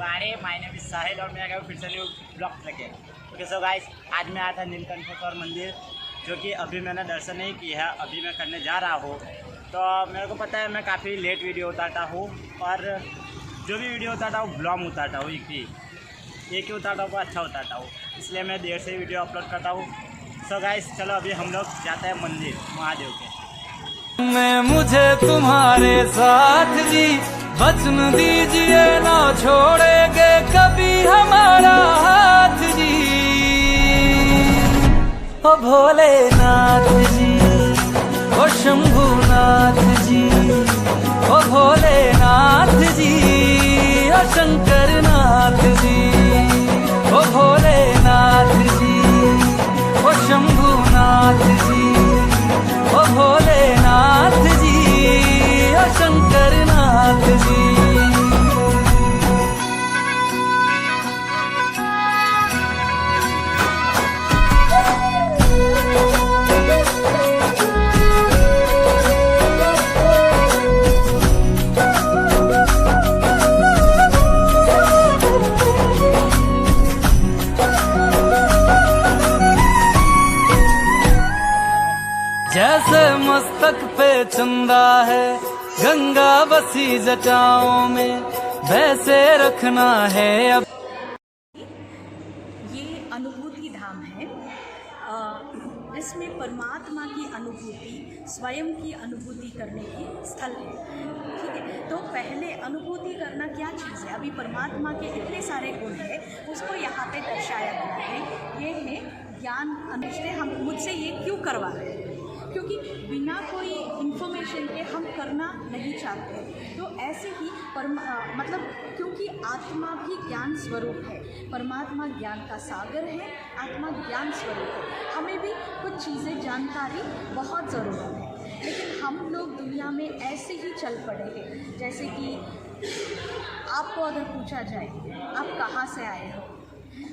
everybody, my name is साहिल और मैं आ गया फिर से न्यू ब्लॉग लेके। ओके सो गाइस, आज मैं आया था नीलकंठेश्वर मंदिर, जो कि अभी मैंने दर्शन नहीं किया है, अभी मैं करने जा रहा हूँ। तो मेरे को पता है मैं काफ़ी लेट वीडियो उतारता हूँ और जो भी वीडियो उतारता हूँ ब्लॉग उतारता हूँ, एक ही उतारता हूँ, अच्छा उतारता हूँ, इसलिए मैं देर से वीडियो अपलोड करता हूँ। सो गाइस चलो अभी हम लोग जाते हैं मंदिर महादेव के। मैं मुझे तुम्हारे साथ जी बचन दीजिए, ना छोड़ेंगे कभी हमारा हाथ जी। ओ भोलेनाथ जी, ओ शंभुनाथ जी, ओ भोलेनाथ जी, ओ शंकरनाथ जी, ओ भोलेनाथ जी, ओ शंभुनाथ जी, ओ भोलेनाथ जी, ओ शंकरनाथ जी। जैसे मस्तक पे चंदा है गंगा बसी जटाओं में, वैसे रखना है अब। ये अनुभूति धाम है, इसमें परमात्मा की अनुभूति, स्वयं की अनुभूति करने की स्थल है। ठीक है, तो पहले अनुभूति करना क्या चीज़ है? अभी परमात्मा के इतने सारे गुण हैं, उसको यहाँ पे दर्शाया गया है। ये है ज्ञान अनुष्ठे। हम मुझसे ये क्यों करवा रहे हैं? क्योंकि बिना कोई इन्फॉर्मेशन के हम करना नहीं चाहते। तो ऐसे ही मतलब क्योंकि आत्मा भी ज्ञान स्वरूप है, परमात्मा ज्ञान का सागर है, आत्मा ज्ञान स्वरूप है। हमें भी कुछ चीज़ें जानकारी बहुत ज़रूरत है, लेकिन हम लोग दुनिया में ऐसे ही चल पड़े हैं। जैसे कि आपको अगर पूछा जाए आप कहाँ से आए हो,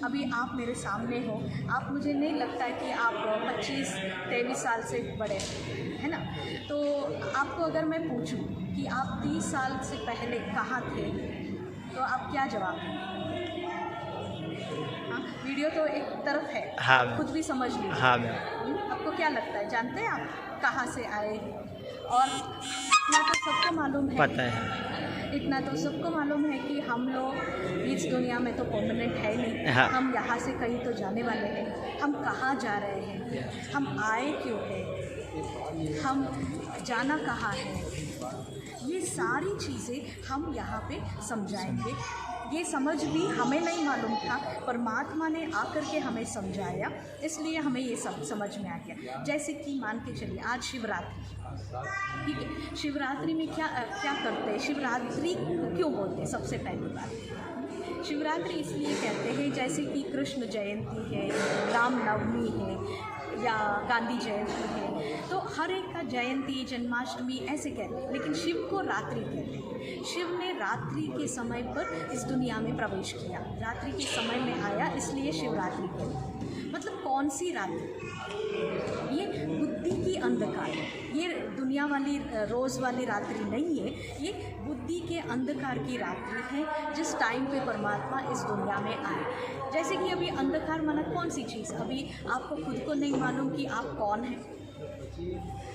अभी आप मेरे सामने हो, आप मुझे नहीं लगता है कि आप 25-23 साल से बड़े है ना। तो आपको अगर मैं पूछूं कि आप 30 साल से पहले कहाँ थे, तो आप क्या जवाब देंगे? हाँ, वीडियो तो एक तरफ है, हाँ, खुद भी समझ लीजिए। हाँ, आपको क्या लगता है, जानते हैं आप कहाँ से आए? और इतना तो सबको मालूम है, पता है, इतना तो सबको मालूम है कि हम लोग इस दुनिया में तो परमानेंट है नहीं। हाँ। हम यहाँ से कहीं तो जाने वाले हैं। हम कहाँ जा रहे हैं, हम आए क्यों हैं, हम जाना कहाँ है, ये सारी चीज़ें हम यहाँ पे समझाएंगे। ये समझ भी हमें नहीं मालूम था, परमात्मा ने आकर के हमें समझाया, इसलिए हमें ये सब समझ में आ गया। जैसे कि मान के चलिए आज शिवरात्रि, ठीक है, शिवरात्रि में क्या क्या करते हैं? शिवरात्रि क्यों बोलते हैं? सबसे पहली बात, शिवरात्रि इसलिए कहते हैं जैसे कि कृष्ण जयंती है, रामनवमी है या गांधी जयंती है, तो हर एक का जयंती, जन्माष्टमी ऐसे कहते हैं, लेकिन शिव को रात्रि कहते हैं। शिव ने रात्रि के समय पर इस दुनिया में प्रवेश किया, रात्रि के समय में आया, इसलिए शिवरात्रि कहते हैं। मतलब कौन सी रात्रि? ये बुद्धि की अंधकार, ये दुनिया वाली रोज़ वाली रात्रि नहीं है, ये बुद्धि के अंधकार की रात्रि है, जिस टाइम पे परमात्मा इस दुनिया में आए। जैसे कि अभी अंधकार माना कौन सी चीज़? अभी आपको खुद को नहीं मालूम कि आप कौन हैं,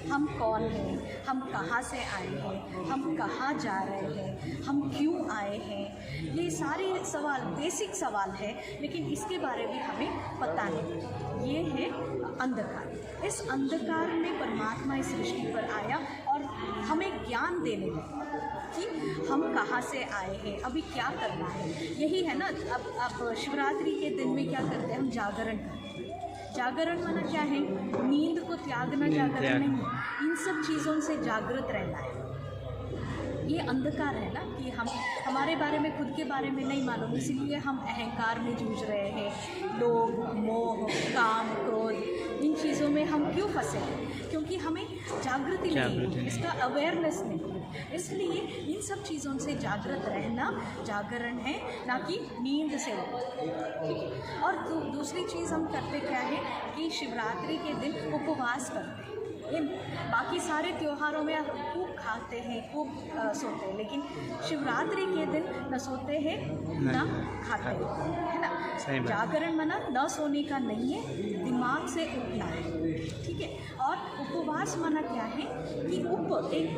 हम कौन हैं, हम कहाँ से आए हैं, हम कहाँ जा रहे हैं, हम क्यों आए हैं, ये सारे सवाल बेसिक सवाल है, लेकिन इसके बारे में हमें पता नहीं। ये है अंधकार। इस अंधकार में परमात्मा इस सृष्टि पर आया और हमें ज्ञान देने लगा कि हम कहाँ से आए हैं, अभी क्या करना है। यही है ना, अब शिवरात्रि के दिन में क्या करते हैं? हम जागरण करते हैं। जागरण माना क्या है? नींद को त्यागना जागरण नहीं है, इन सब चीज़ों से जागृत रहना है। ये अंधकार है ना कि हम हमारे बारे में, खुद के बारे में नहीं मालूम, इसीलिए हम अहंकार में जूझ रहे हैं। लोभ, मोह, काम, क्रोध, इन चीज़ों में हम क्यों फंसे हैं? क्योंकि हमें जागृति नहीं, इसका अवेयरनेस नहीं। इसलिए इन सब चीज़ों से जागृत रहना जागरण है, ना कि नींद से उठना। और दूसरी चीज़ हम करते क्या है कि शिवरात्रि के दिन उपवास करते हैं। इन बाकी सारे त्योहारों में खूब खाते हैं, खूब सोते हैं, लेकिन शिवरात्रि के दिन न सोते हैं न खाते हैं, है ना। जागरण मना न सोने का नहीं है, दिमाग से उठना है, ठीक है। और उपवास माना क्या है कि एक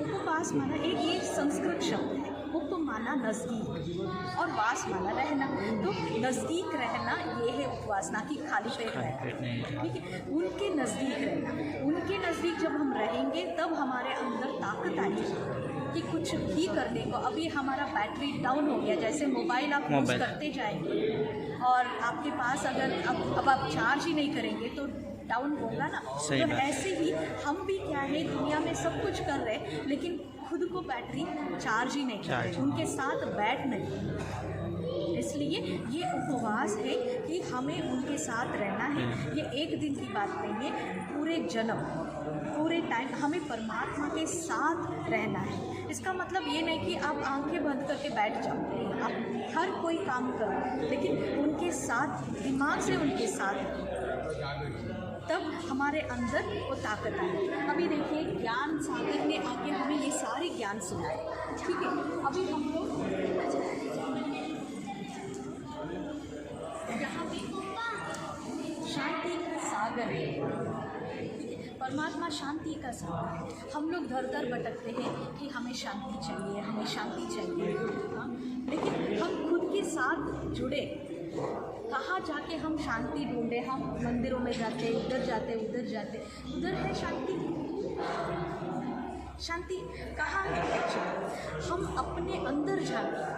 उपवास माना एक ये संस्कृत शब्द है। उप माना नज़दीक और वास माना रहना, तो नज़दीक रहना ये है उपवास, ना कि खाली पेट रहना, ठीक है। उनके नज़दीक रहना, उनके नज़दीक जब हम रहेंगे तब हमारे अंदर ताकत आएगी कि कुछ भी करने को। अभी हमारा बैटरी डाउन हो गया, जैसे मोबाइल आप यूज़ करते जाएंगे और आपके पास अगर अब आप चार्ज ही नहीं करेंगे तो डाउन होगा ना। तो ऐसे ही हम भी क्या है, दुनिया में सब कुछ कर रहे हैं लेकिन खुद को बैटरी चार्ज ही नहीं कर रहे, उनके साथ बैठ नहीं। इसलिए ये उपवास है कि हमें उनके साथ रहना है। ये एक दिन की बात नहीं है, पूरे जन्म, पूरे टाइम हमें परमात्मा के साथ रहना है। इसका मतलब ये नहीं कि आप आंखें बंद करके बैठ जाओ, आप हर कोई काम करो लेकिन उनके साथ, दिमाग से उनके साथ, तब हमारे अंदर वो ताकत आई। अभी देखिए ज्ञान सागर ने आके हमें ये सारे ज्ञान सुनाए, ठीक है। अभी हम लोग यहाँ पे शांति का सागर है, परमात्मा शांति का सागर है। हम लोग दर दर भटकते हैं कि हमें शांति चाहिए, हमें शांति चाहिए, हाँ? लेकिन हम खुद के साथ जुड़े, कहाँ जाके हम शांति ढूंढे। हम मंदिरों में जाते, उधर जाते, उधर जाते, उधर है शांति। शांति कहाँ है? हम अपने अंदर जाके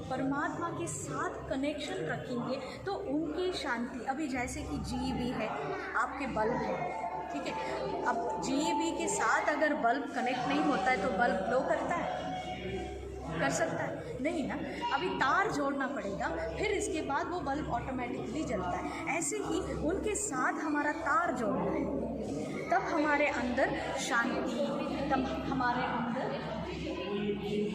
परमात्मा के साथ कनेक्शन रखेंगे तो उनकी शांति। अभी जैसे कि GEB है, आपके बल्ब है, ठीक है। अब GEB के साथ अगर बल्ब कनेक्ट नहीं होता है तो बल्ब ग्लो करता है, कर सकता है? नहीं ना। अभी तार जोड़ना पड़ेगा, फिर इसके बाद वो बल्ब ऑटोमेटिकली जलता है। ऐसे ही उनके साथ हमारा तार जोड़ना है, तब हमारे अंदर शांति, तब हमारे अंदर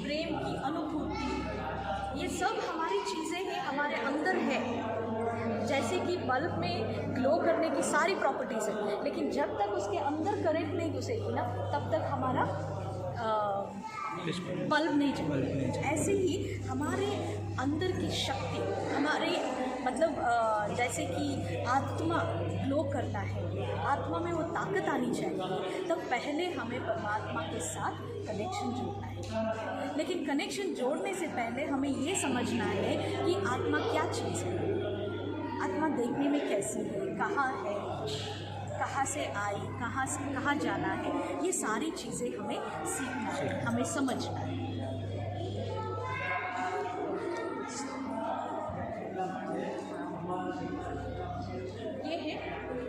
प्रेम की अनुभूति, ये सब हमारी चीज़ें हैं, हमारे अंदर है। जैसे कि बल्ब में ग्लो करने की सारी प्रॉपर्टीज़ है, लेकिन जब तक उसके अंदर करंट नहीं घुसेगी ना, तब तक हमारा बल्ब नहीं चलेगा। ऐसे ही हमारे अंदर की शक्ति, हमारे मतलब जैसे कि आत्मा ग्लो करता है, आत्मा में वो ताकत आनी चाहिए, तब पहले हमें परमात्मा के साथ कनेक्शन जोड़ना है। लेकिन कनेक्शन जोड़ने से पहले हमें ये समझना है कि आत्मा क्या चीज़ है, आत्मा देखने में कैसी है, कहाँ है, कहाँ से आई, कहाँ जाना है, ये सारी चीज़ें हमें सीखना है, हमें समझना है। ये है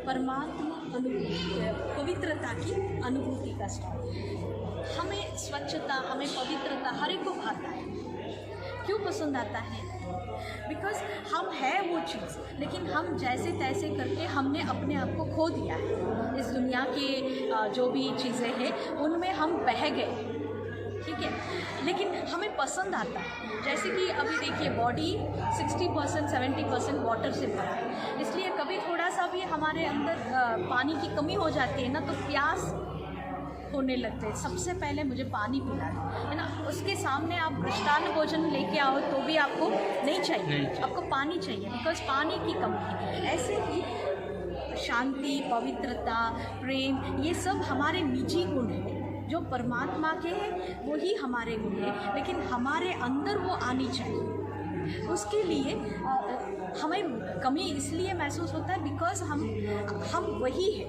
परमात्मा अनुभूति, पवित्रता की अनुभूति का स्टाइल। हमें स्वच्छता, हमें पवित्रता हर एक को भाता है। क्यों पसंद आता है? बिकॉज हम है वो चीज़, लेकिन हम जैसे तैसे करके हमने अपने आप को खो दिया है। इस दुनिया के जो भी चीज़ें हैं उनमें हम बह गए, ठीक है। लेकिन हमें पसंद आता है। जैसे कि अभी देखिए बॉडी 60% 70% वाटर से भरा है, इसलिए कभी थोड़ा सा भी हमारे अंदर पानी की कमी हो जाती है ना, तो प्यास होने लगते हैं। सबसे पहले मुझे पानी पीना है ना। उसके सामने आप मृष्टान्न भोजन लेके आओ तो भी आपको नहीं चाहिए, आपको पानी चाहिए, बिकॉज पानी की कमी है। ऐसे ही शांति, पवित्रता, प्रेम, ये सब हमारे निजी गुण हैं। जो परमात्मा के हैं वही हमारे गुण हैं, लेकिन हमारे अंदर वो आनी चाहिए। उसके लिए हमें कमी इसलिए महसूस होता है बिकॉज हम वही है।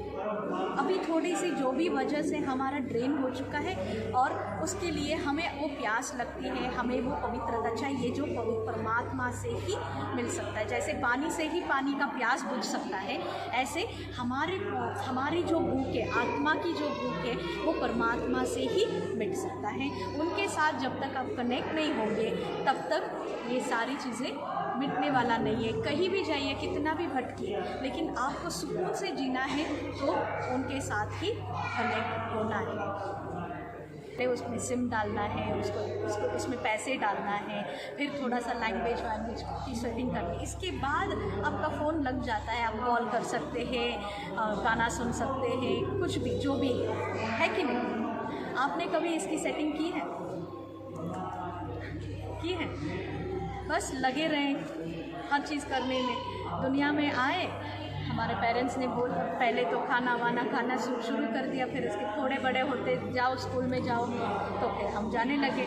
अभी थोड़ी सी जो भी वजह से हमारा ड्रेन हो चुका है और उसके लिए हमें वो प्यास लगती है, हमें वो पवित्रता चाहिए जो परमात्मा से ही मिल सकता है। जैसे पानी से ही पानी का प्यास बुझ सकता है, ऐसे हमारी जो भूख है, आत्मा की जो भूख है, वो परमात्मा से ही मिट सकता है। उनके साथ जब तक आप कनेक्ट नहीं होंगे तब तक ये सारी चीज़ें मिटने वाला नहीं है। कहीं भी जाइए, कितना भी भटकिए, लेकिन आपको सुकून से जीना है तो उनके साथ ही कनेक्ट होना है। उसमें सिम डालना है, उसको उसमें पैसे डालना है, फिर थोड़ा सा लैंग्वेज की सेटिंग करनी। इसके बाद आपका फ़ोन लग जाता है, आप कॉल कर सकते हैं, गाना सुन सकते हैं, कुछ भी जो भी है कि नहीं। आपने कभी इसकी सेटिंग की है? बस लगे रहें हर चीज़ करने में। दुनिया में आए, हमारे पेरेंट्स ने पहले तो खाना शुरू कर दिया, फिर इसके थोड़े बड़े होते जाओ स्कूल में जाओ, तो फिर हम जाने लगे,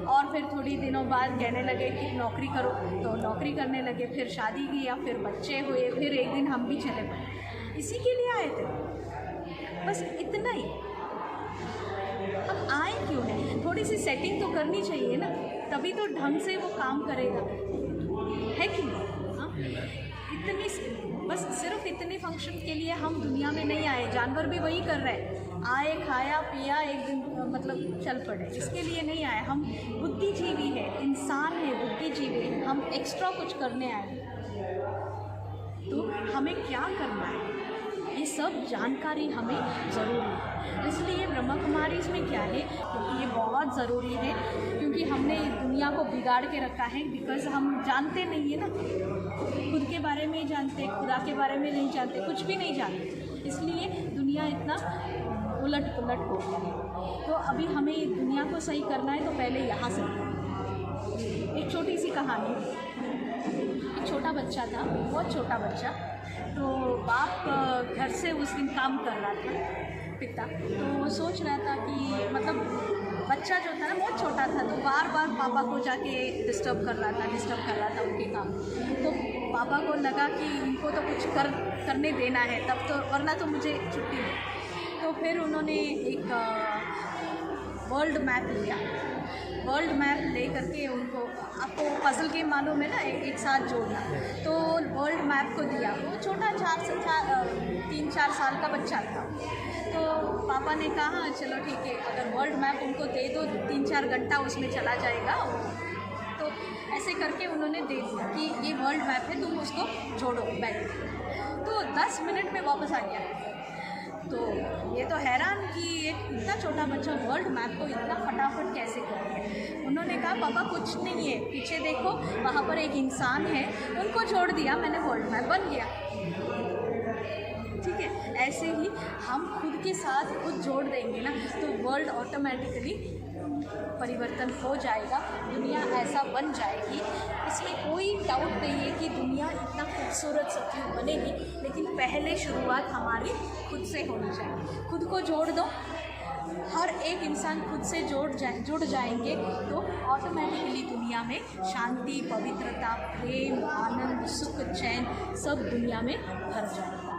और फिर थोड़ी दिनों बाद कहने लगे कि नौकरी करो, तो नौकरी करने लगे, फिर शादी की, या फिर बच्चे हुए, फिर एक दिन हम भी चले पड़े। इसी के लिए आए थे, बस इतना ही। हम आए क्यों है? थोड़ी सी सेटिंग तो करनी चाहिए ना, तभी तो ढंग से वो काम करेगा, है कि नहीं? हाँ, इतनी बस सिर्फ इतने फंक्शन के लिए हम दुनिया में नहीं आए। जानवर भी वही कर रहे हैं, आए, खाया पिया, एक दिन मतलब चल पड़े, इसके लिए नहीं आए। हम बुद्धिजीवी है, इंसान है, बुद्धिजीवी है, हम एक्स्ट्रा कुछ करने आए। तो हमें क्या करना है, ये सब जानकारी हमें ज़रूरी है। इसलिए ब्रह्मा कुमारी इसमें क्या है, क्योंकि ये बहुत ज़रूरी है, क्योंकि हमने दुनिया को बिगाड़ के रखा है। बिकॉज़ हम जानते नहीं है ना, खुद के बारे में जानते, खुदा के बारे में नहीं जानते, कुछ भी नहीं जानते, इसलिए दुनिया इतना उलट पुलट हो गया है। तो अभी हमें दुनिया को सही करना है, तो पहले यहाँ से। एक छोटी सी कहानी, एक छोटा बच्चा था, बहुत छोटा बच्चा, तो बाप घर से उस दिन काम कर रहा था, पिता, तो वो सोच रहा था कि मतलब बच्चा जो था ना बहुत छोटा था, तो बार बार पापा को जाके डिस्टर्ब कर रहा था उनके काम। तो पापा को लगा कि इनको तो कुछ करने देना है तब तो, वरना तो मुझे छुट्टी नहीं। तो फिर उन्होंने एक वर्ल्ड मैप लिया, वर्ल्ड मैप ले करके उनको, आपको पजल गेम मालूम है ना, एक साथ जोड़ना, तो वर्ल्ड मैप को दिया। वो छोटा 3-4 साल का बच्चा था। तो पापा ने कहा चलो ठीक है, अगर वर्ल्ड मैप उनको दे दो, 3-4 घंटा उसमें चला जाएगा। तो ऐसे करके उन्होंने दे दिया कि ये वर्ल्ड मैप है, तुम उसको जोड़ो बैठ के। तो 10 मिनट में वापस आ गया। तो ये तो हैरान कि एक इतना छोटा बच्चा वर्ल्ड मैप को इतना फटाफट कैसे कर दिया। उन्होंने कहा पापा कुछ नहीं है, पीछे देखो वहाँ पर एक इंसान है, उनको जोड़ दिया मैंने, वर्ल्ड मैप बन गया। ठीक है, ऐसे ही हम खुद के साथ खुद जोड़ देंगे ना, तो वर्ल्ड ऑटोमेटिकली परिवर्तन हो जाएगा, दुनिया ऐसा बन जाएगी। इसमें कोई डाउट नहीं है कि दुनिया इतना खूबसूरत सतयुग बनेगी, लेकिन पहले शुरुआत हमारी खुद से होनी चाहिए। खुद को जोड़ दो, हर एक इंसान खुद से जुड़ जाएंगे, तो ऑटोमेटिकली दुनिया में शांति, पवित्रता, प्रेम, आनंद, सुख, चैन सब दुनिया में भर जाएगा।